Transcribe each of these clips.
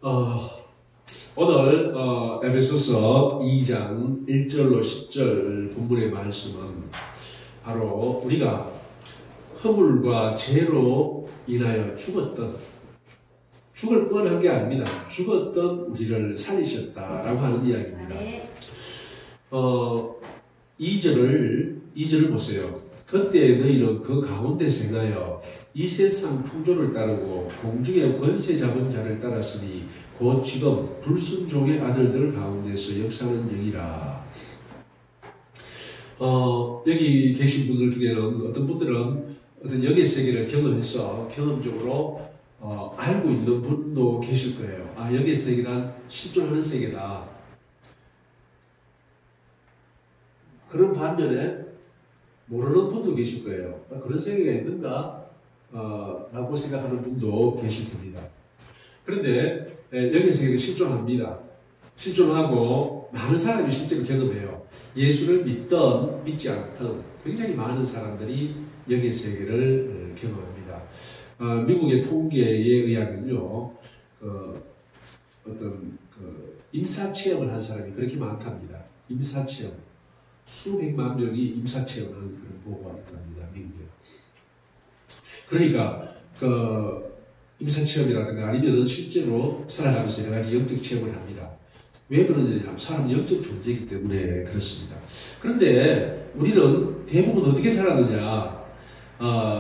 어, 오늘 에베소서 2장 1절로 10절 본문의 말씀은 바로 우리가 허물과 죄로 인하여 죽을 뻔한 게 아닙니다. 죽었던 우리를 살리셨다라고 하는 이야기입니다. 2절을 보세요. 그때 너희는 그 가운데서 행하여 이 세상 풍조를 따르고 공중의 권세 잡은 자를 따랐으니 곧 지금 불순종의 아들들 가운데서 역사하는 영이라. 여기 계신 분들 중에는 어떤 분들은 어떤 영의 세계를 경험해서 경험적으로 알고 있는 분도 계실 거예요. 영의 세계란 실존하는 세계다. 그런 반면에 모르는 분도 계실 거예요. 그런 세계가 있는가? 라고 생각하는 분도 계실 겁니다. 그런데 영의 세계는 실존합니다. 실존하고 많은 사람이 실제로 경험해요. 예수를 믿던 믿지 않던 굉장히 많은 사람들이 영의 세계를 경험합니다. 미국의 통계에 의하면요, 임사체험을 한 사람이 그렇게 많답니다. 임사체험. 수백만 명이 임사체험을 하는 그런 보고가 있답니다. 미국에. 그러니까 임사체험이라든가 아니면 실제로 살아가면서 여러 가지 영적 체험을 합니다. 왜 그러느냐? 사람 영적 존재이기 때문에 그렇습니다. 그런데 우리는 대부분 어떻게 살았느냐?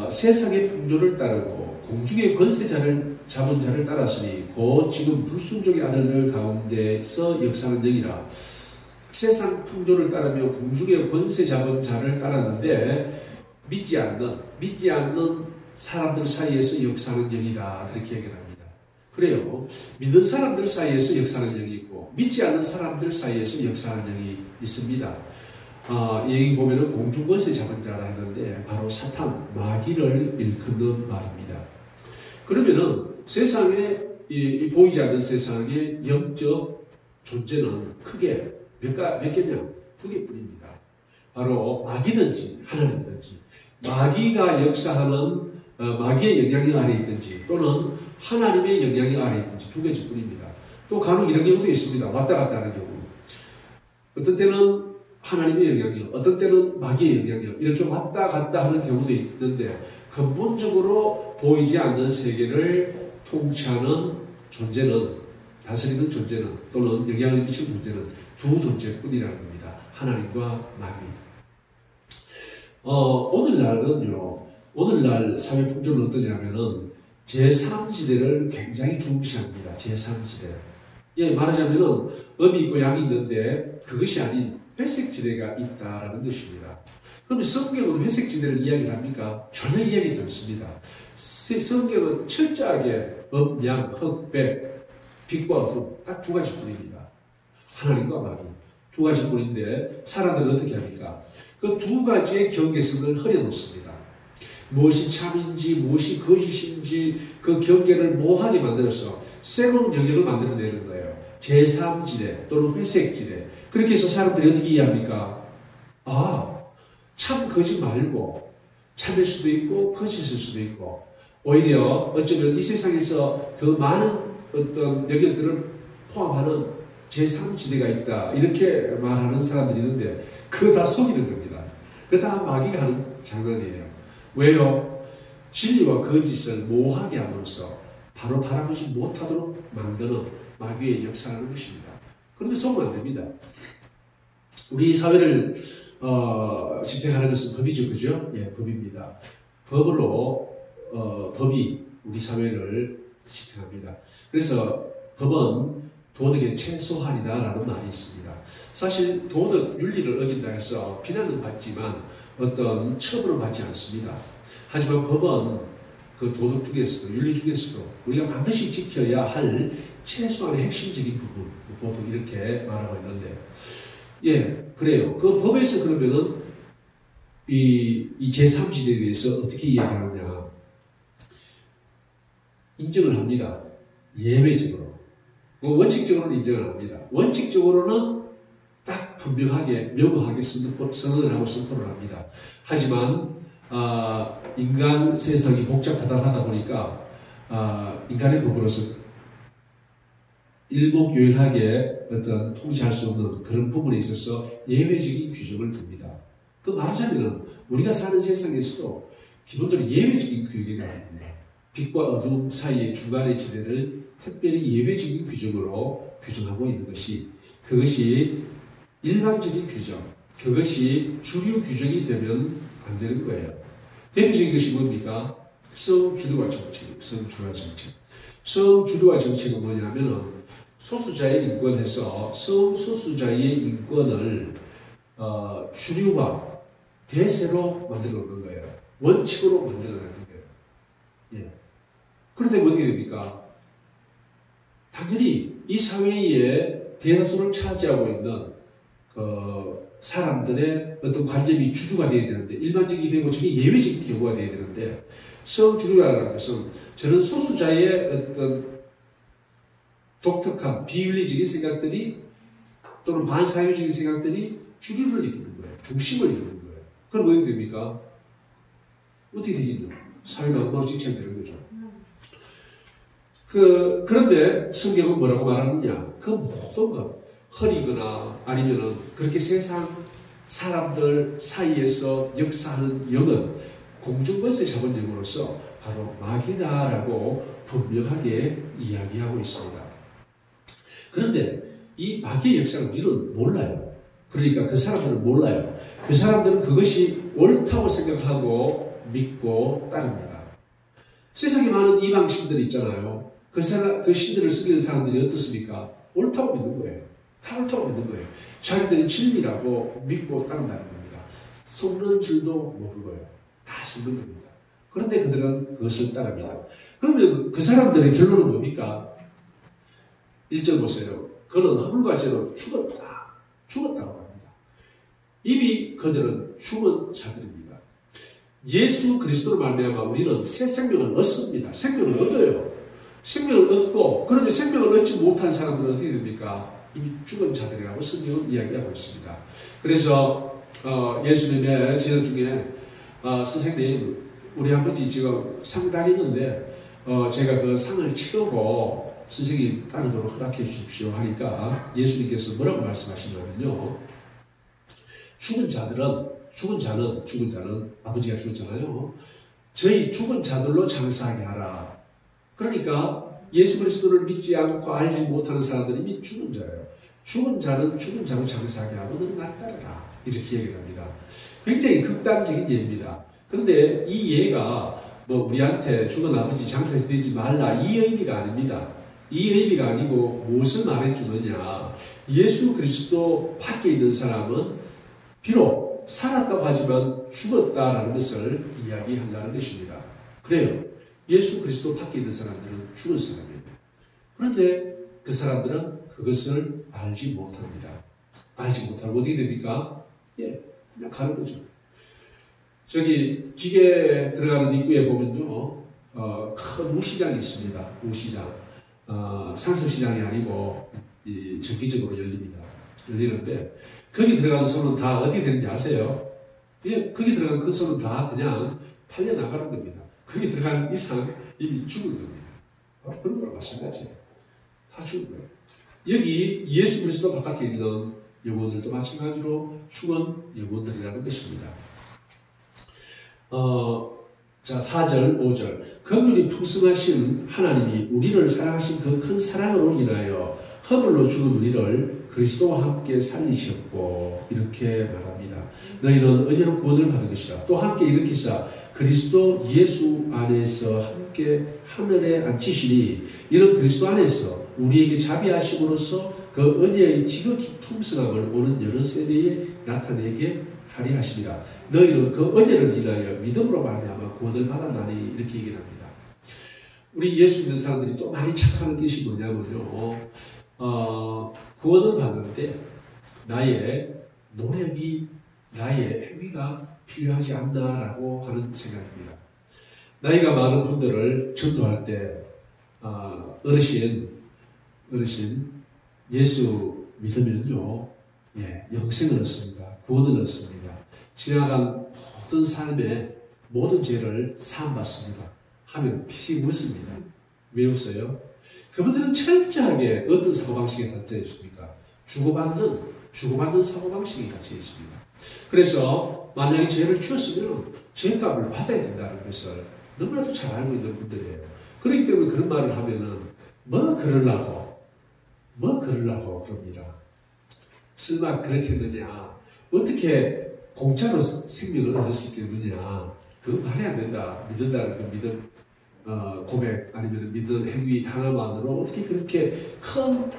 세상의 풍조를 따르고 공중의 권세자를 잡은 자를 따랐으니 곧 지금 불순종의 아들들 가운데서 역사하는 영이라. 세상 풍조를 따르며 공중의 권세 잡은 자를 따랐는데 믿지 않는 사람들 사이에서 역사하는 영이다. 그렇게 얘기합니다. 그래요. 믿는 사람들 사이에서 역사하는 영이 있고 믿지 않는 사람들 사이에서 역사하는 영이 있습니다. 여기 보면은 공중 권세 잡은 자라 하는데 바로 사탄, 마귀를 일컫는 말입니다. 그러면은 세상에 보이지 않는 세상의 영적 존재는 크게 몇 개냐? 두 개뿐입니다. 바로 마귀든지 하나님이든지 마귀가 역사하는 마귀의 영향력 아래 있든지 또는 하나님의 영향력 아래 있든지 두 가지뿐입니다. 또 간혹 이런 경우도 있습니다. 왔다 갔다 하는 경우. 어떤 때는 하나님의 영향력, 어떤 때는 마귀의 영향력 이렇게 왔다 갔다 하는 경우도 있는데 근본적으로 보이지 않는 세계를 통치하는 존재는, 다스리는 존재는 또는 영향을 미치는 존재는 두 존재뿐이라는 겁니다. 하나님과 마귀. 오늘날 사회 풍조는 어떠냐면은 제3지대를 굉장히 중시합니다. 제3지대. 예, 말하자면은 음이 있고 양이 있는데 그것이 아닌 회색지대가 있다라는 것입니다. 그럼 성경은 회색지대를 이야기합니까? 전혀 이야기하지 않습니다. 성경은 철저하게 음, 양, 흑, 백, 빛과 어둠 딱 두 가지뿐입니다. 하나님과 마귀 두 가지뿐인데 사람들은 어떻게 합니까? 그 두 가지의 경계선을 흐려놓습니다. 무엇이 참인지 무엇이 거짓인지 그 경계를 모호하게 만들어서 새로운 영역을 만들어내는 거예요. 제3지대 또는 회색지대. 그렇게 해서 사람들이 어떻게 이해합니까? 참 거짓 말고 참일 수도 있고 거짓일 수도 있고 오히려 어쩌면 이 세상에서 더 많은 어떤 영역들을 포함하는 제3지대가 있다 이렇게 말하는 사람들이 있는데 그거 다 속이는 겁니다. 그거 다 마귀가 하는 장난이에요. 왜요? 진리와 거짓을 모호하게 함으로써 바로 바라보지 못하도록 만드는 마귀의 역사라는 것입니다. 그런데 속으면 안 됩니다. 우리 사회를 지탱하는 것은 법이죠. 그죠? 예, 법입니다. 법이 우리 사회를 지탱합니다. 그래서 법은 도덕의 최소한이다라는 말이 있습니다. 사실 도덕 윤리를 어긴다 해서 비난은 받지만 어떤 처벌을 받지 않습니다. 하지만 법은 그 도덕 중에서도 윤리 중에서도 우리가 반드시 지켜야 할 최소한의 핵심적인 부분 보통 이렇게 말하고 있는데 예, 그래요. 그 법에서 그러면은 이 제3지대에 대해서 어떻게 이야기하느냐 인정을 합니다. 예외적으로. 원칙적으로는 인정을 합니다. 원칙적으로는 딱 분명하게 명확하게 선언을 하고 선포를 합니다. 하지만 인간 세상이 복잡하다 보니까 인간의 법으로서 일목요연하게 어떤 통제할 수 없는 그런 부분에 있어서 예외적인 규정을 둡니다. 그 말하자면 우리가 사는 세상에서도 기본적으로 예외적인 규정이 아닙니다. 빛과 어둠 사이의 중간의 지대를 특별히 예외적인 규정으로 규정하고 있는 것이, 그것이 일반적인 규정, 그것이 주류 규정이 되면 안 되는 거예요. 대표적인 것이 뭡니까? 성주류와 정책, 성주류와 정책. 성주류와 정책은 뭐냐면은 소수자의 인권에서 성소수자의 인권을 주류와 대세로 만들어 놓는 거예요. 원칙으로 만들어 놓는 거예요. 예. 그런데 어떻게 됩니까? 당연히 이 사회에 대다수를 차지하고 있는 사람들의 어떤 관점이 주류가 되어야 되는데, 일반적이 되고 저게 예외적인 경우가 되어야 되는데, 성주류라는 것은 저런 소수자의 어떤 독특한 비윤리적인 생각들이 또는 반사회적인 생각들이 주류를 이루는 거예요. 중심을 이루는 거예요. 그럼 어떻게 됩니까? 어떻게 되겠냐? 사회가 엉망진창되는 거죠. 그런데 성경은 뭐라고 말하느냐? 그 모든 것, 허리거나 아니면은 그렇게 세상 사람들 사이에서 역사하는 영은 공중권세 잡은 영으로서 바로 마귀다라고 분명하게 이야기하고 있습니다. 그런데 이 마귀의 역사를 우리는 몰라요. 그러니까 그 사람들은 몰라요. 그 사람들은 그것이 옳다고 생각하고 믿고 따릅니다. 세상에 많은 이방신들이 있잖아요. 그 신들을 섬기는 사람들이 어떻습니까? 옳다고 믿는 거예요. 다 옳다고 믿는 거예요. 자기들이 진리라고 믿고 따른다는 겁니다. 속는 줄도 모르고요. 다 속는 겁니다. 그런데 그들은 그것을 따릅니다. 그러면 그 사람들의 결론은 뭡니까? 1절 보세요. 그는 허물과 죄로 죽었다. 죽었다고 합니다. 이미 그들은 죽은 자들입니다. 예수 그리스도로 말미암아 우리는 새 생명을 얻습니다. 생명을 얻어요. 생명을 얻고, 그런데 생명을 얻지 못한 사람들은 어떻게 됩니까? 이미 죽은 자들이라고 성경은 이야기하고 있습니다. 그래서 예수님의 제자 중에 선생님, 우리 아버지 지금 상 다니는데 제가 그 상을 치르고 선생님 따르도록 허락해 주십시오 하니까 예수님께서 뭐라고 말씀하시냐면요, 죽은 자는 아버지가 죽었잖아요. 저희 죽은 자들로 장사하게 하라. 그러니까 예수 그리스도를 믿지 않고 알지 못하는 사람들이 이미 죽은 자예요. 죽은 자는 죽은 자로 장사하게 하고 너는 나 따르라. 이렇게 얘기를 합니다. 굉장히 극단적인 예입니다. 그런데 이 예가 뭐 우리한테 죽은 아버지 장사해서 되지 말라, 이 의미가 아닙니다. 이 의미가 아니고 무엇을 말해주느냐. 예수 그리스도 밖에 있는 사람은 비록 살았다고 하지만 죽었다라는 것을 이야기한다는 것입니다. 그래요. 예수 그리스도 밖에 있는 사람들은 죽은 사람이에요. 그런데 그 사람들은 그것을 알지 못합니다. 알지 못하고 어떻게 됩니까? 그냥 가는 거죠. 저기 기계 들어가는 입구에 보면요, 큰 우시장이 있습니다. 우시장. 상설시장이 아니고 정기적으로 열리는데 거기 들어가는 손은 다 어떻게 되는지 아세요? 거기 들어간 그 손은 다 그냥 팔려나가는 겁니다. 거기 들어간 이상 이미 죽은 겁니다. 그런 거랑 마찬가지예요. 다 죽은 거예요. 여기 예수 그리스도 바깥에 있는 영혼들도 마찬가지로 죽은 영혼들이라는 것입니다. 자, 4절, 5절. 긍휼이 풍성하신 하나님이 우리를 사랑하신 그 큰 사랑으로 인하여 허물로 죽은 우리를 그리스도와 함께 살리셨고, 이렇게 말합니다. 너희는 의제로 구원을 받은 것이다. 또 함께 일으키사 그리스도 예수 안에서 함께 하늘에 앉히시니, 이런 그리스도 안에서 우리에게 자비하심으로써 그 은혜의 지극히 풍성함을 오는 여러 세대에 나타내게 하리 하십니다. 너희는 그 은혜를 인하여 믿음으로 말미암아 구원을 받았나니, 이렇게 얘기를 합니다. 우리 예수 믿는 사람들이 또 많이 착각하는 것이 뭐냐면요, 구원을 받는데 나의 노력이, 나의 행위가 필요하지 않나라고 하는 생각입니다. 나이가 많은 분들을 전도할 때 어르신 예수 믿으면요, 영생을 얻습니다. 구원을 얻습니다. 지나간 모든 삶의 모든 죄를 사함받습니다 하면 피식 웃습니다. 왜 웃어요? 그분들은 철저하게 어떤 사고방식에 갇혀 있습니까? 주고받는 사고방식이 갇혀 있습니다. 그래서 만약에 죄를 지었으면 죄값을 받아야 된다는 것을 너무나도 잘 알고 있는 분들이에요. 그렇기 때문에 그런 말을 하면은 뭐 그러려고 그럽니다. 설마 그렇게 했느냐? 어떻게 공짜로 생명을 얻을 수 있겠느냐? 그건 말이 안 된다. 믿는다는 그 믿음, 고백 아니면 믿음 행위 하나만으로 어떻게 그렇게 큰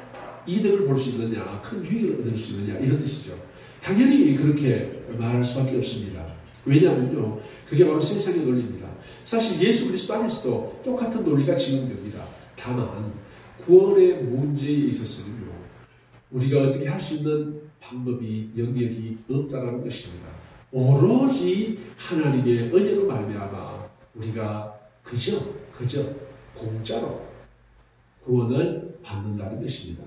이득을 볼 수 있느냐, 큰 유익을 얻을 수 있느냐 이런 뜻이죠. 당연히 그렇게 말할 수밖에 없습니다. 왜냐하면요, 그게 바로 세상의 논리입니다. 사실 예수 그리스도 안에서도 똑같은 논리가 적용됩니다. 다만 구원의 문제에 있어서는요, 우리가 어떻게 할 수 있는 방법이 영역이 없다라는 것입니다. 오로지 하나님의 은혜로 말미암아 우리가 그저 공짜로 구원을 받는다는 것입니다.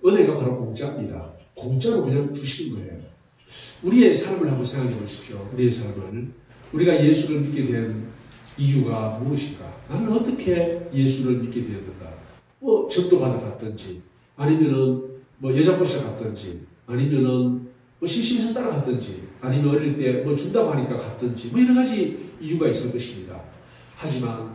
은혜가 바로 공짜입니다. 공짜로 그냥 주시는 거예요. 우리의 삶을 한번 생각해 보십시오. 우리의 삶을. 우리가 예수를 믿게 된 이유가 무엇인가? 나는 어떻게 예수를 믿게 되었는가? 뭐 접도 받아갔든지, 아니면은 뭐 여자 꼬시러 갔든지, 아니면은 뭐 심심해서 따라갔든지, 아니면 어릴 때 뭐 준다고 하니까 갔든지, 뭐 여러 가지 이유가 있을 것입니다. 하지만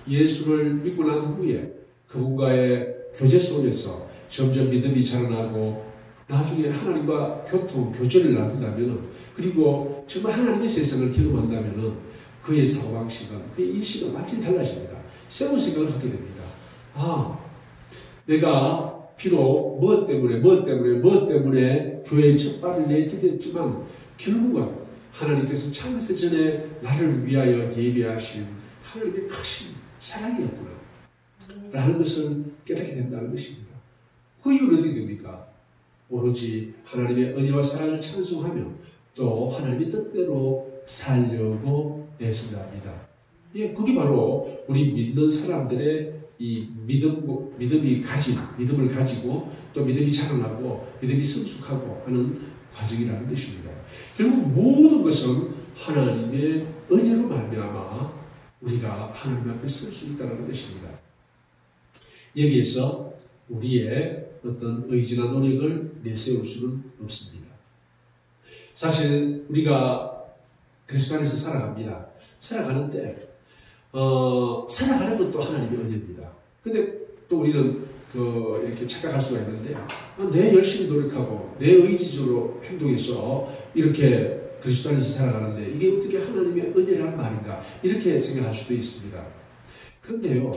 예수를 믿고 난 후에 그분과의 교제 속에서 점점 믿음이 자라나고 나중에 하나님과 교제를 나눈다면, 그리고 정말 하나님의 세상을 경험한다면 그의 사고방식은, 그의 인식은 완전히 달라집니다. 새로운 생각을 갖게 됩니다. 내가 비록 무엇 때문에 교회에 첫 발을 내디뎠지만 결국은 하나님께서 창세 전에 나를 위하여 예비하신 하나님의 크신 사랑이었구나 라는 것을 깨닫게 된다는 것입니다. 그 이유는 어떻게 됩니까? 오로지 하나님의 은혜와 사랑을 찬송하며 또 하나님의 뜻대로 살려고 애쓴답니다. 예, 그게 바로 우리 믿는 사람들의 이 믿음을 가지고 또 믿음이 자라나고 믿음이 성숙하고 하는 과정이라는 것입니다. 결국 모든 것은 하나님의 은혜로 말미암아 우리가 하나님 앞에 설 수 있다는 것입니다. 여기에서 우리의 어떤 의지나 노력을 내세울 수는 없습니다. 사실 우리가 그리스도 안에서 살아갑니다. 살아가는데 살아가는 것도 하나님의 은혜입니다. 근데 또 우리는 이렇게 착각할 수가 있는데, 내 열심히 노력하고 내 의지적으로 행동해서 이렇게 그리스도 안에서 살아가는데 이게 어떻게 하나님의 은혜라는 말인가 이렇게 생각할 수도 있습니다. 그런데요,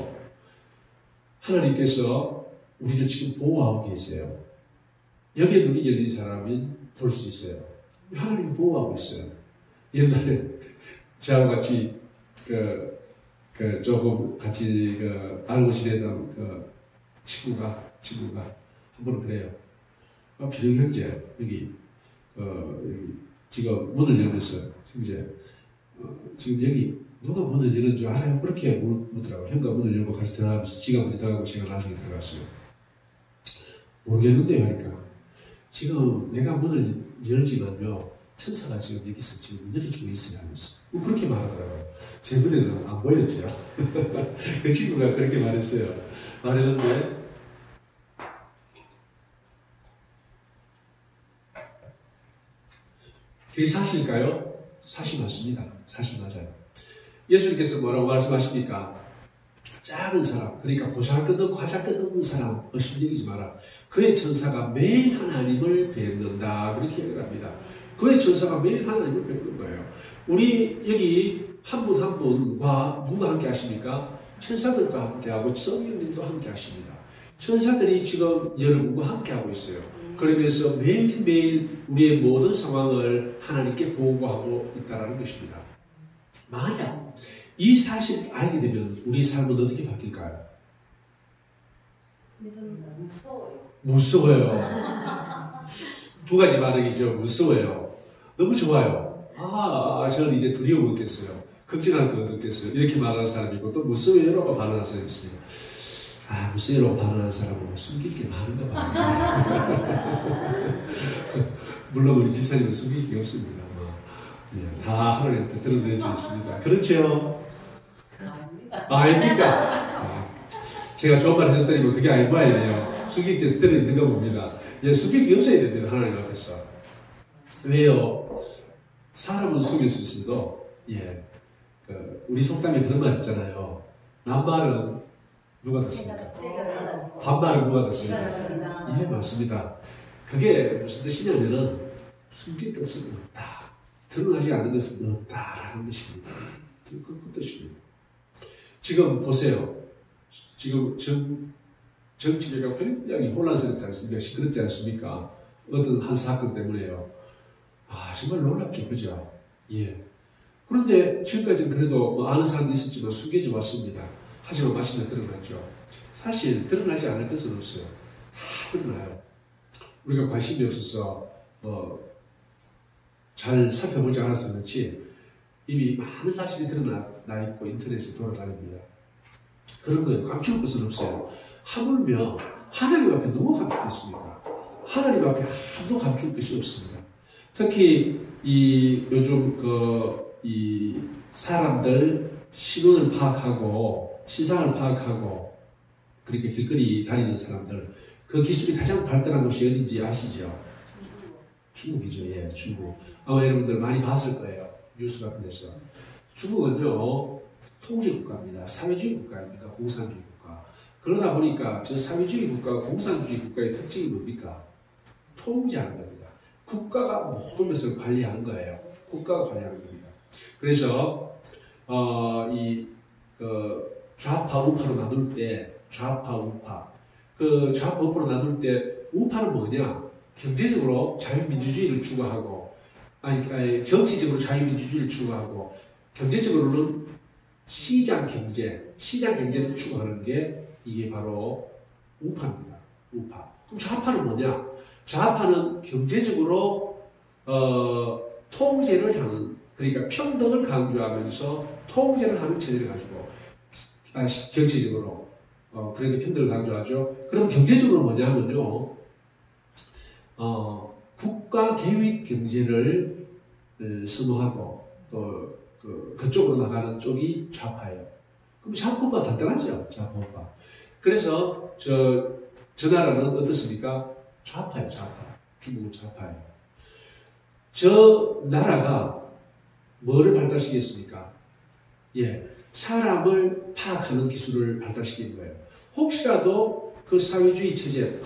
하나님께서 우리를 지금 보호하고 계세요. 여기에 눈이 열린 사람은 볼 수 있어요. 하나님이 보호하고 있어요. 옛날에 저하고 같이 조금 같이 알고 지내던 친구가 한 번은 그래요. 비룡 형제 여기 지금 문을 열면서 형제 지금 여기 누가 문을 여는 줄 알아요? 그렇게 묻더라고요. 형가 문을 열고 같이 들어가면서 지가 문에 들어가고 제가 나중에 들어갔어요. 모르겠는데요 하니까 지금 내가 문을 열지만요 천사가 지금 여기서 지금 열어주고 있어요 하면서 그렇게 말하더라고요. 제 눈에는 안 보였죠. 그 친구가 그렇게 말했는데 그게 사실일까요? 사실 맞습니다. 사실 맞아요. 예수님께서 뭐라고 말씀하십니까? 작은 사람, 그러니까 고사를 끊는 과자 끊는 사람 의심되지 마라. 그의 천사가 매일 하나님을 뵙는다. 그렇게 얘기합니다. 그의 천사가 매일 하나님을 뵙는 거예요. 우리 여기 한 분 한 분과 누가 함께 하십니까? 천사들과 함께하고 성령님도 함께 하십니다. 천사들이 지금 여러분과 함께하고 있어요. 그러면서 매일매일 우리의 모든 상황을 하나님께 보고하고 있다는 것입니다. 만약 이 사실을 알게 되면 우리의 삶은 어떻게 바뀔까요? 무서워요. 두 가지 반응이죠. 무서워요. 너무 좋아요. 저는 이제 두려움 없겠어요. 걱정할 것 없겠어요. 이렇게 말하는 사람이 있고 또 무서워요라고 반응하는 사람이 있습니다. 무서워요라고 반응하는 사람은 숨길 게 많은가 봐요. 물론 우리 집사님은 숨길 게 없습니다. 다 하나님 앞에 드러내져 있습니다. 그렇죠? 아닙니까? 제가 좋은 말 해줬더니 뭐 그게 아닌 모양이네요. 수격이 들어있는 거 봅니다. 이제 수격이 없어야 됩니다. 하나님 앞에서. 왜요? 사람은 속일 수 있어도, 우리 속담에 그런 말 있잖아요. 남말은 누가 듣습니까? 반말은 누가 듣습니까? 예, 맞습니다. 그게 무슨 뜻이냐면은 숨길 것은 없다. 드러나지 않는 것은 없다라는 것입니다. 그 뜻입니다. 지금 보세요. 지금 정치계가 굉장히 혼란스럽지 않습니까? 시끄럽지 않습니까? 어떤 한 사건 때문에요. 정말 놀랍죠. 그죠? 예. 그런데 지금까지는 그래도 뭐 아는 사람도 있었지만 숨겨져 왔습니다. 하지만 마침내 드러났죠. 사실 드러나지 않을 것은 없어요. 다 드러나요. 우리가 관심이 없어서 잘 살펴보지 않아서 그렇지 이미 많은 사실이 드러나 있고 인터넷에 돌아다닙니다. 그런 거예요. 감출 것은 없어요. 하물며 하나님 앞에 너무 감출 게 있습니다. 하나님 앞에 아무도 감출 것이 없습니다. 특히 요즘 이 사람들 신원을 파악하고 시상을 파악하고 그렇게 길거리 다니는 사람들 그 기술이 가장 발달한 곳이 어딘지 아시죠? 중국이죠. 예, 중국. 아마 여러분들 많이 봤을 거예요. 뉴스 같은 데서. 중국은요, 통제국가입니다. 사회주의 국가입니까? 공산주의 국가. 그러다 보니까 저 사회주의 국가, 공산주의 국가의 특징이 뭡니까? 통제하는 겁니다. 국가가 모든 것을 관리하는 거예요. 국가가 관리하는 겁니다. 그래서, 좌파, 우파로 나눌 때, 좌파, 우파. 좌파, 우파로 나눌 때, 우파는 뭐냐? 경제적으로 자유민주주의를 추구하고, 정치적으로 자유민주주의를 추구하고, 경제적으로는 시장 경제를 추구하는 게 이게 바로 우파입니다. 우파. 그럼 좌파는 뭐냐? 좌파는 경제적으로 통제를 하는, 그러니까 평등을 강조하면서 통제를 하는 체제를 가지고 정치적으로 그렇게 평등을 강조하죠. 그럼 경제적으로 뭐냐면요, 국가 계획 경제를 선호하고 또 그쪽으로 나가는 쪽이 좌파예요. 그럼 좌파가 단단하죠, 좌파가. 그래서 저 나라는 어떻습니까? 좌파예요, 좌파. 중국은 좌파예요. 저 나라가 뭐를 발달시켰습니까? 예, 사람을 파악하는 기술을 발달시킨 거예요. 혹시라도 그 사회주의 체제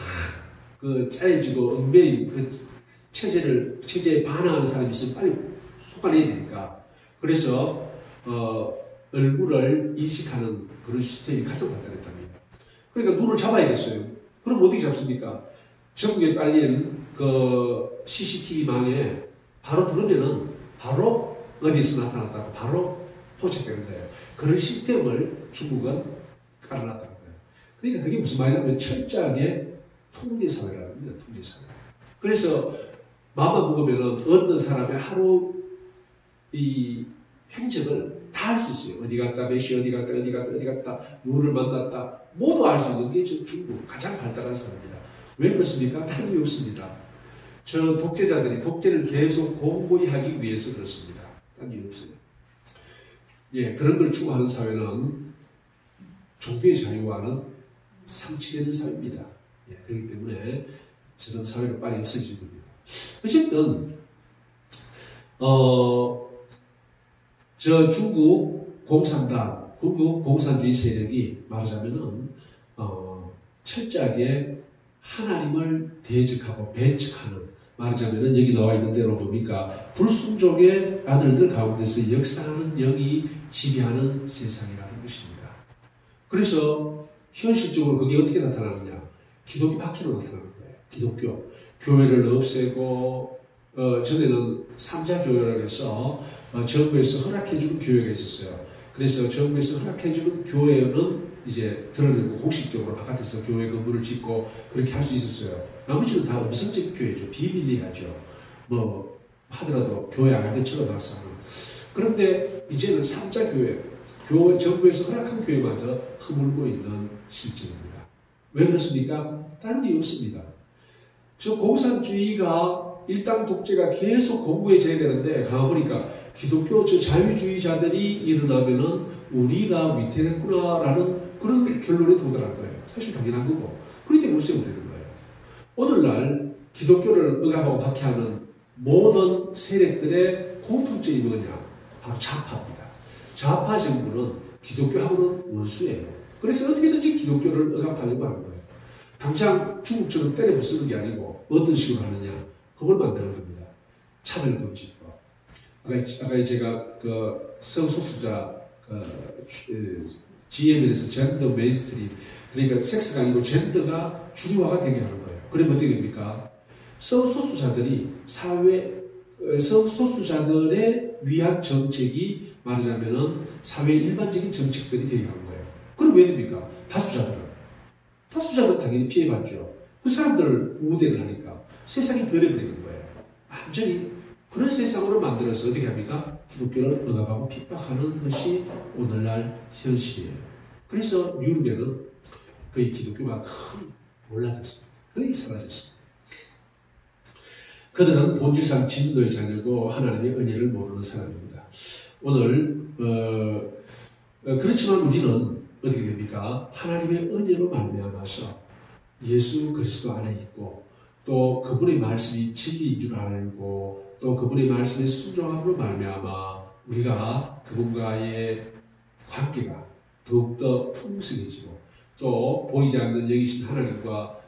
짜여지고 얽매인 체제에 반항하는 사람이 있으면 빨리 속아내야 되니까. 그래서 얼굴을 인식하는 그런 시스템이 가장 발달했답니다. 그러니까 눈을 잡아야겠어요. 그럼 어떻게 잡습니까? 전국에 깔린 CCTV망에 바로 들으면은 바로 어디에서 나타났다고 바로 포착되는 거예요. 그런 시스템을 중국은 깔아놨다는 거예요. 그러니까 그게 무슨 말이냐면 철저하게 통제사회라는 겁니다. 통제사회. 그래서 마음만 먹으면 어떤 사람의 하루 이 행적을 다 알 수 있어요. 어디 갔다, 몇 시 어디 갔다, 어디 갔다, 누구를 만났다, 모두 알 수 있는 게 지금 중국 가장 발달한 사회입니다. 왜 그렇습니까? 다른 이유 없습니다. 저 독재자들이 독재를 계속 공고히 하기 위해서 그렇습니다. 다른 이유 없어요. 예, 그런 걸 추구하는 사회는 종교의 자유와는 상치되는 사회입니다. 예, 그렇기 때문에 저런 사회가 빨리 없어지는 겁니다. 어쨌든 저 중국 공산당, 중국 공산주의 세력이 말하자면은 철저하게 하나님을 대적하고 배척하는, 말하자면은 여기 나와 있는 대로 뭡니까? 불순종의 아들들 가운데서 역사하는 영이 지배하는 세상이라는 것입니다. 그래서 현실적으로 그게 어떻게 나타나느냐? 기독교 박해로 나타나는 거예요. 기독교. 교회를 없애고, 전에는 삼자교회라고 해서 정부에서 허락해주는 교회가 있었어요. 그래서 정부에서 허락해주는 교회는 이제 드러내고 공식적으로 바깥에서 교회 건물을 짓고 그렇게 할 수 있었어요. 나머지는 다 음성적 교회죠. 비밀리하죠. 뭐 하더라도 교회 안에 들어가서 하는. 그런데 이제는 삼자교회, 정부에서 허락한 교회마저 허물고 있는 실정입니다. 왜 그렇습니까? 다른 이유 없습니다. 저 공산주의가 일당 독재가 계속 공고해져야 되는데 가보니까 기독교 저 자유주의자들이 일어나면은 우리가 위태롭구나라는 그런 결론에 도달한 거예요. 사실 당연한 거고. 그렇기 때문에 없애면 되는 거예요. 오늘날 기독교를 억압하고 박해하는 모든 세력들의 공통점이 뭐냐? 바로 좌파입니다. 좌파 정부는 기독교하고는 원수예요. 그래서 어떻게든지 기독교를 억압하려고 하는 거예요. 당장 중국처럼 때려 부수는 게 아니고 어떤 식으로 하느냐? 법을 만드는 겁니다. 차별금지법. 아까 제가 그 성소수자 GM에서 젠더 메인스트림, 그러니까 섹스가 아니고 젠더가 주류화가 되게 하는 거예요. 그러면 어떻게 됩니까? 성소수자들이 성소수자들의 위한 정책이 말하자면은 사회 일반적인 정책들이 되게 하는 거예요. 그럼 왜 됩니까? 다수자들은 당연히 피해받죠. 그 사람들 우대를 하니까 세상이 변해버리는 거예요. 완전히 그런 세상으로 만들어서 어떻게 합니까? 기독교를 억압하고 핍박하는 것이 오늘날 현실이에요. 그래서 유럽에는 거의 기독교가 거의 몰락했습니다. 거의 사라졌습니다. 그들은 본질상 진노의 자녀고 하나님의 은혜를 모르는 사람입니다. 오늘 그렇지만 우리는 어떻게 됩니까? 하나님의 은혜로 말미암아서 예수 그리스도 안에 있고 또 그분의 말씀이 진리인 줄 알고 또 그분의 말씀에 순종함으로 말미암아 우리가 그분과의 관계가 더욱더 풍성해지고 또 보이지 않는 영이신 하나님과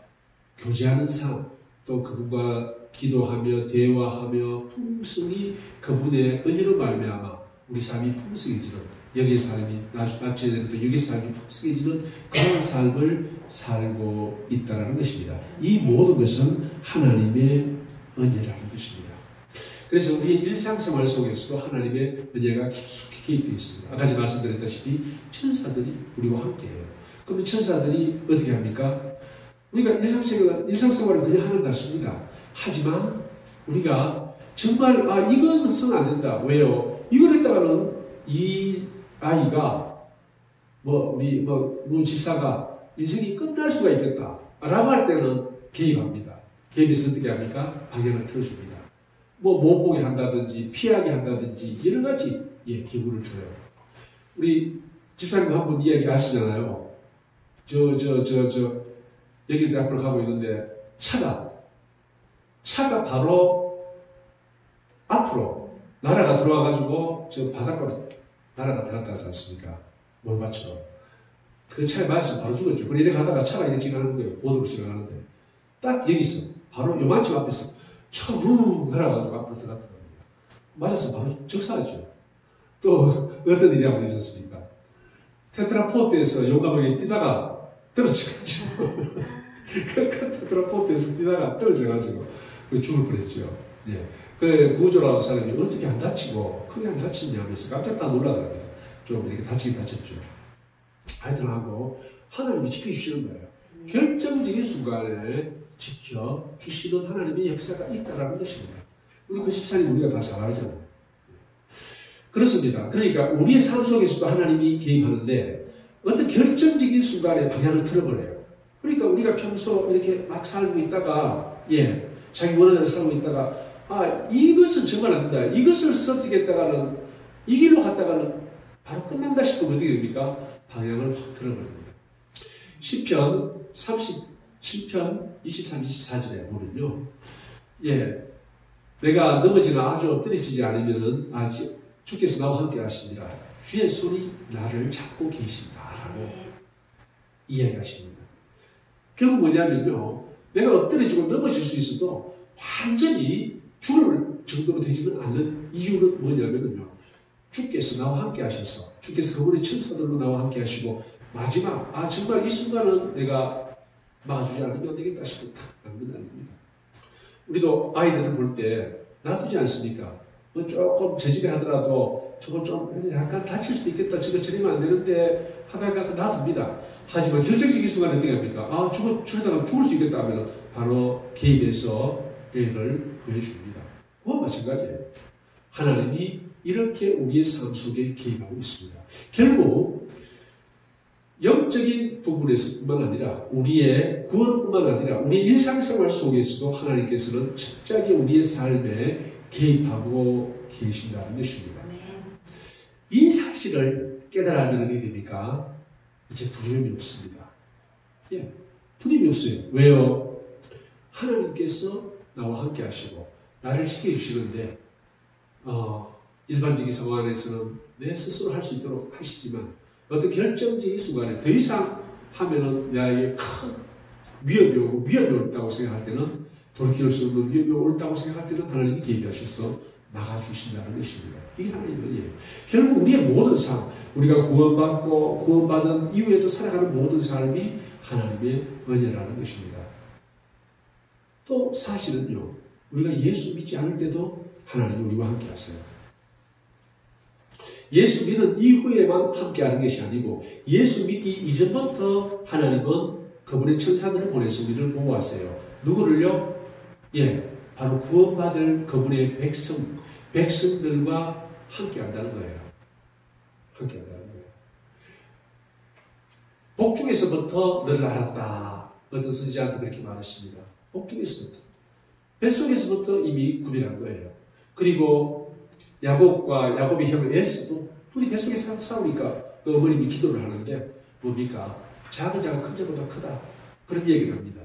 교제하는 삶, 또 그분과 기도하며 대화하며 풍성히 그분의 은혜로 말미암아 우리 삶이 풍성해지는 영의 삶이 나중에는 또 영의 삶이 풍성해지는 그런 삶을 살고 있다는 것입니다. 이 모든 것은 하나님의 은혜라는 것입니다. 그래서 우리의 일상생활 속에서도 하나님의 은혜가 깊숙이 개입되어 있습니다. 아까 제가 말씀드렸다시피 천사들이 우리와 함께해요. 그러면 천사들이 어떻게 합니까? 우리가 일상생활을 그냥 하는 것 같습니다. 하지만 우리가 정말 이건 써는 안 된다. 왜요? 이걸 했다가는 이 아이가 우리 집사가 인생이 끝날 수가 있겠다 라고 할 때는 개입합니다. 개입해서 어떻게 합니까? 방향을 틀어줍니다. 못 보게 한다든지 피하게 한다든지 여러 가지 기구를 줘요. 우리 집사님 한 분 이야기 아시잖아요. 여기 앞으로 가고 있는데 차가 바로 앞으로 나라가 들어와가지고 저 바닷가로 나라가 들어갔다 하지 않습니까? 몰바처럼. 그 차에 맞아서 바로 죽었죠. 그래 이렇게 가다가 차가 이렇게 지나가는 거예요. 보도로 지나가는데 딱 여기서 바로 요만큼 앞에서 차가 붕 날아가지고 앞으로 들어갔더라고요. 맞아서 바로 적사하죠. 또 어떤 일이 한번 있었습니까? 테트라포트에서 용감하게 뛰다가 떨어져가지고 테트라포트에서 뛰다가 떨어져가지고 죽을 뻔했죠. 예. 그 구조라는 사람이 어떻게 안 다치고 크게 안 다쳤냐 하면서 깜짝 놀라더랍니다. 좀 이렇게 다치긴 다쳤죠. 하여튼 하고 하나님이 지켜주시는 거예요. 결정적인 순간에 지켜주시는 하나님의 역사가 있다는 것입니다. 우리 그 집사님 우리가 다 잘 알잖아요. 그렇습니다. 그러니까 우리의 삶 속에서도 하나님이 개입하는데 어떤 결정적인 순간에 방향을 틀어버려요. 그러니까 우리가 평소 이렇게 막 살고 있다가 자기 원하는 대로 살고 있다가 이것은 정말 안 된다. 이것을 선택했다가는 이 길로 갔다가는 바로 끝난다 싶으면 어떻게 됩니까? 방향을 확 틀어버립니다. 시편 37편 23, 24절에 보면요. 내가 넘어지나 아주 엎드리지 않으면은 주께서 나와 함께 하십니다. 주의 손이 나를 잡고 계신다라고 이야기하십니다. 결국 뭐냐면요. 내가 엎드려지고 넘어질 수 있어도 완전히 죽을 정도로 되지는 않는 이유는 뭐냐면요. 주께서 나와 함께 하셔서 주께서 그분의 천사들로 나와 함께 하시고 마지막 정말 이 순간은 내가 막아주지 않으면 안 되겠다 싶고 탁 남깁니다. 우리도 아이들을 볼 때 놔두지 않습니까? 조금 저질에 하더라도 저거 좀 약간 다칠 수도 있겠다. 저거 저리면 안 되는데 하다가 놔둡니다. 하지만 결정적인 순간에 어떻게 합니까? 저러다가 죽을 수 있겠다 하면 바로 개입해서 애를 구해줍니다. 그와 마찬가지예요. 하나님이 이렇게 우리의 삶 속에 개입하고 있습니다. 결국 영적인 부분에서뿐만 아니라 우리의 구원뿐만 아니라 우리의 일상생활 속에서도 하나님께서는 철저하게 우리의 삶에 개입하고 계신다는 것입니다. 이 사실을 깨달으면 어떻게 됩니까? 이제 두려움이 없습니다. 예, 두려움이 없어요. 왜요? 하나님께서 나와 함께 하시고 나를 지켜주시는데 일반적인 상황 안에서는 내 스스로 할 수 있도록 하시지만 어떤 결정적인 순간에 더 이상 하면은 나에게 큰 위협이 오고 위험이 올다고 생각할 때는 돌이킬 수 없는 위협이 올다고 생각할 때는 하나님이 개입하셔서 막아주신다는 것입니다. 이게 하나님의 은혜예요. 결국 우리의 모든 삶, 우리가 구원받고 구원받은 이후에도 살아가는 모든 삶이 하나님의 은혜라는 것입니다. 또 사실은요, 우리가 예수 믿지 않을 때도 하나님이 우리와 함께 하세요. 예수 믿은 이후에만 함께하는 것이 아니고 예수 믿기 이전부터 하나님은 그분의 천사들을 보내서 우리를 보호하세요. 누구를요? 예, 바로 구원받을 그분의 백성들과 함께한다는 거예요. 함께한다는 거예요. 복중에서부터 너를 알았다. 어떤 선지자한테 그렇게 말했습니다. 복중에서부터. 뱃속에서부터 이미 구별한 거예요. 그리고 야곱의 형 에스도 둘이 뱃속에서 싸우니까 그 어머님이 기도를 하는데 뭡니까? 작은 자가 큰 자보다 크다. 그런 얘기를 합니다.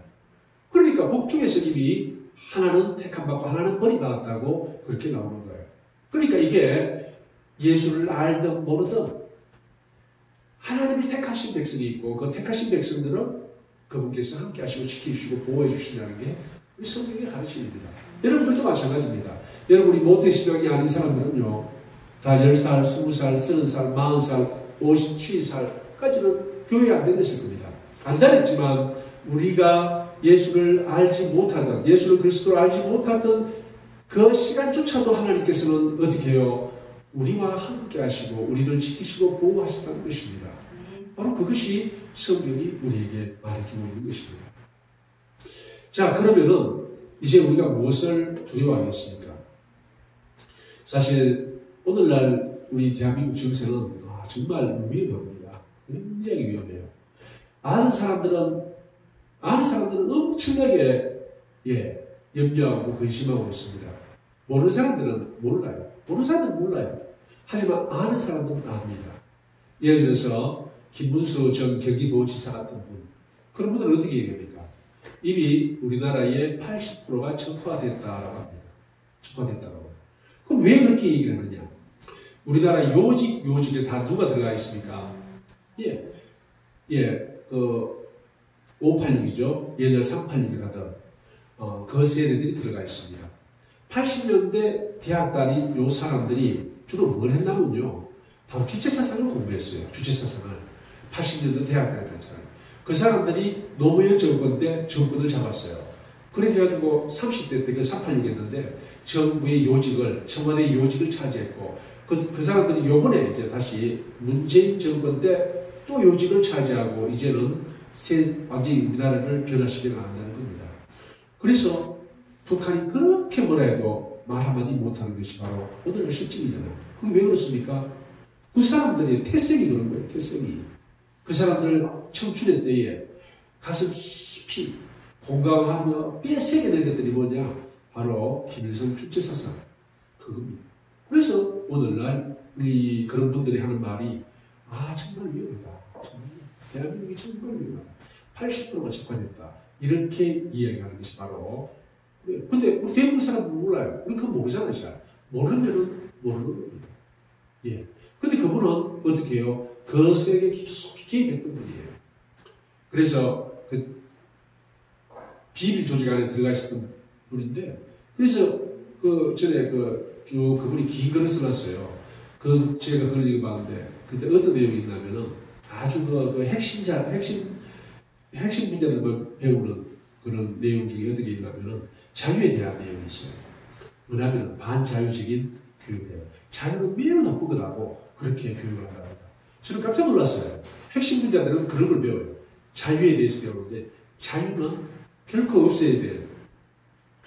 그러니까 복중에서 이미 하나는 택함받고 하나는 버림받았다고 그렇게 나오는 거예요. 그러니까 이게 예수를 알든 모르든 하나님이 택하신 백성이 있고 그 택하신 백성들은 그분께서 함께 하시고 지켜주시고 보호해 주신다는 게 우리 성경의 가르침입니다. 여러분들도 마찬가지입니다. 여러분이 모태신앙이 아닌 사람들은요, 다 10살, 20살, 30살, 40살, 50, 70살까지는 교회에 안 다녔을 겁니다. 안 다녔지만 우리가 예수를 알지 못하던, 예수를 그리스도를 알지 못하던 그 시간조차도 하나님께서는 어떻게 해요? 우리와 함께 하시고 우리를 지키시고 보호하신다는 것입니다. 바로 그것이 성경이 우리에게 말해주고 있는 것입니다. 자, 그러면은 이제 우리가 무엇을 두려워하겠습니까? 사실 오늘날 우리 대한민국 정세는 정말 위험합니다. 굉장히 위험해요. 아는 사람들은 엄청나게 염려하고 근심하고 있습니다. 모르는 사람들은 몰라요. 하지만 아는 사람들은 압니다. 예를 들어서 김문수 전 경기도지사 같은 분, 그런 분들은 어떻게 얘기합니까? 이미 우리나라의 80%가 적화됐다라고 합니다. 적화됐다라고. 그럼 왜 그렇게 얘기를 하느냐? 우리나라 요직에 다 누가 들어가 있습니까? 그 586이죠. 예를 386이라든 그 세대들이 들어가 있습니다. 80년대 대학 다닌 요 사람들이 주로 뭘 했냐면요, 바로 주체사상을 공부했어요. 주체사상을. 80년대 대학 다닌 사람. 그 사람들이 노무현 정권 때 정권을 잡았어요. 그래가지고 30대 때 그 386 했는데 정부의 요직을, 청와대 요직을 차지했고 그 사람들이 요번에 이제 다시 문재인 정권 때 또 요직을 차지하고 이제는 완전히 우리나라를 변화시켜 나간다는 겁니다. 그래서 북한이 그렇게 뭐라 해도 말 한마디 못하는 것이 바로 오늘의 실정이잖아요. 그게 왜 그렇습니까? 그 사람들이 태생이 그런 거예요. 태생이. 그 사람들 청춘의 때에 가슴 깊이 공감하며 뼈새겨낸 것들이 뭐냐? 바로 김일성 주체사상. 그겁니다. 그래서 오늘날 그런 분들이 하는 말이 정말 위험하다. 정말 대한민국이 정말 위험하다. 80%가 적화됐다. 이렇게 이야기하는 것이 바로 근데 우리 대부분 사람들은 몰라요. 우리 그거 모르잖아요. 잘. 모르면은 모르는 겁니다. 그런데 그분은 어떻게 해요? 거세게 깊숙이 개입했던 분이에요. 그래서 그 비밀 조직 안에 들어가 있었던 분인데, 그래서 그 전에 그분이 긴 글을 써놨어요. 제가 그걸 읽어봤는데, 그때 어떤 내용이 있냐면은 아주 핵심 분야들만 배우는 그런 내용 중에 어떻게 있냐면은 자유에 대한 내용이 있어요. 뭐냐면 반자유적인 교육이에요. 자유는 매우 나쁜 거라고 그렇게 교육을 한다고 합니다. 저는 깜짝 놀랐어요. 핵심 분야들은 그런 걸 배워요. 자유에 대해서 배우는데 자유는 결코 없어야 될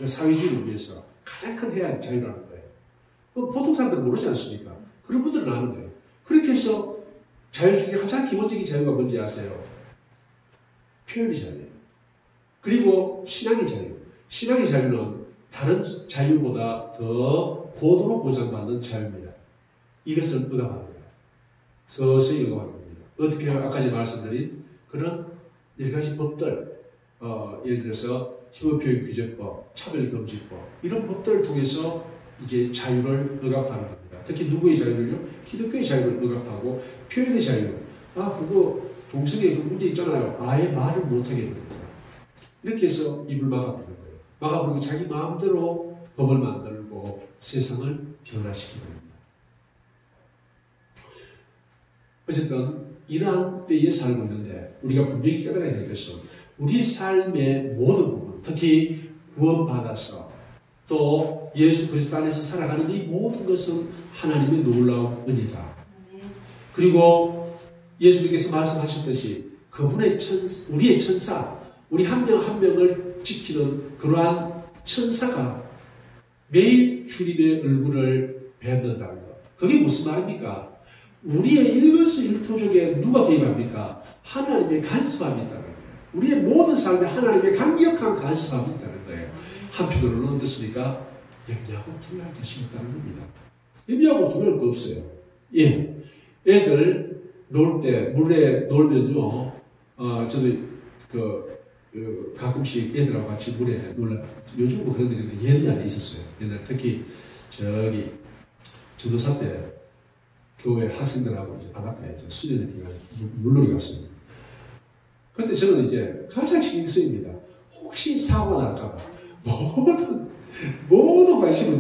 사회주의를 위해서 가장 큰 해야 자유라는 거예요. 보통 사람들은 모르지 않습니까? 그런 분들은 아는 거예요. 그렇게 해서 자유 중에 가장 기본적인 자유가 뭔지 아세요? 표현의 자유예요. 그리고 신앙의 자유. 신앙의 자유는 다른 자유보다 더 고도로 보장받는 자유입니다. 이것을 얻어가는 거예요. 서서히 얻어가는 겁니다. 어떻게 아까 제가 말씀드린 그런 여러 가지 법들, 예를 들어서 힘의표현 규제법, 차별금지법 이런 법들을 통해서 이제 자유를 억압하는 겁니다. 특히 누구의 자유를요? 기독교의 자유를 억압하고 표현의 자유. 그거 동성애 그 문제 있잖아요. 아예 말을 못하게 해버립니다. 이렇게 해서 입을 막아버리는 거예요. 막아버리고 자기 마음대로 법을 만들고 세상을 변화시키는 겁니다. 어쨌든 이러한 때에 살고 있는데 우리가 분명히 깨달아야 될 것은 우리 삶의 모든 부분, 특히 구원받아서 또 예수 그리스도 안에서 살아가는 이 모든 것은 하나님의 놀라운 은혜다. 그리고 예수님께서 말씀하셨듯이 그분의 우리의 천사, 우리 한 명 한 명을 지키는 그러한 천사가 매일 주님의 얼굴을 뵙는다는 것. 그게 무슨 말입니까? 우리의 일거수일투족에 누가 개입합니까? 하나님의 간섭함이 있다는 거예요. 우리의 모든 삶에 하나님의 강력한 간섭함이 있다는 거예요. 한편으로는 어떻습니까? 염려하고 두려워할 것이 있다는 겁니다. 염려하고 두려울 거 없어요. 예, 애들 놀 때 물에 놀면요, 저도 가끔씩 애들하고 같이 물에 놀라. 요즘 뭐 그런 일인데 옛날에 있었어요. 옛날 특히 저기 전도사 때 교회 학생들하고 이제 바닷가에 수련회 기간에 물놀이 갔습니다. 그때 저는 이제 가장 신경 쓰입니다. 혹시 사고가 날까봐 모든 관심은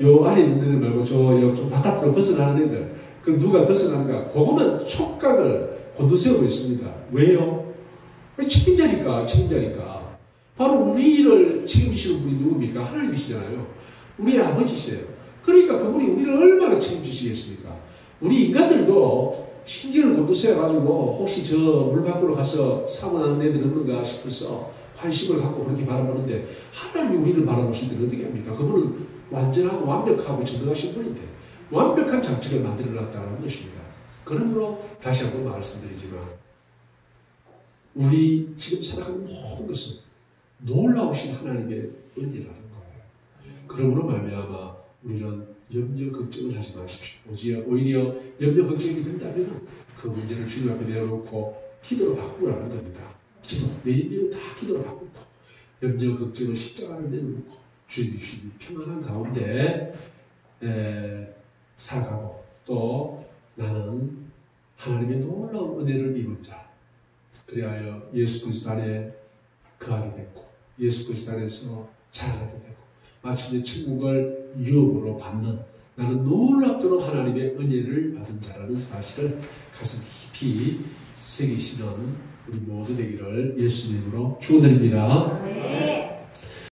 요 안에 있는 애들 말고 좀 바깥으로 벗어나는 애들, 그 누가 벗어나는가 그것만 촉각을 곤두세우고 있습니다. 왜요? 책임자니까. 바로 우리를 책임지시는 분이 누굽니까? 하나님이시잖아요. 우리의 아버지세요. 그러니까 그분이 우리를 얼마나 책임지시겠습니까? 우리 인간들도 신기를 곤두세워가지고 혹시 저 물 밖으로 가서 사고 나는 애들 없는가 싶어서 관심을 갖고 그렇게 바라보는데 하나님이 우리를 바라보실 때는 어떻게 합니까? 그분은 완전하고 완벽하고 정당하신 분인데 완벽한 장치를 만들어놨다는 것입니다. 그러므로 다시 한번 말씀드리지만 우리 지금 살아가는 모든 것은 놀라우신 하나님의 은혜라는 거예요. 그러므로 말미암아 우리는 염려 걱정을 하지 마십시오. 오히려 염려 걱정이 된다면 그 문제를 주님 앞에 내어놓고 기도로 바꾸라는 겁니다. 기도, 매일매일 다 기도로 바꾸고 염려 걱정을 십자가를 내려놓고 주님 주신 평안한 가운데 살아가고 또 나는 하나님의 놀라운 은혜를 입은 자 그리하여 예수 그리스도 안에 거하게 됐고 예수 그리스도 안에서 자라게 되고 마침내 천국을 유업으로 받는 나는 놀랍도록 하나님의 은혜를 받은 자라는 사실을 가슴 깊이 새기시는 우리 모두 되기를 예수님으로 축원드립니다.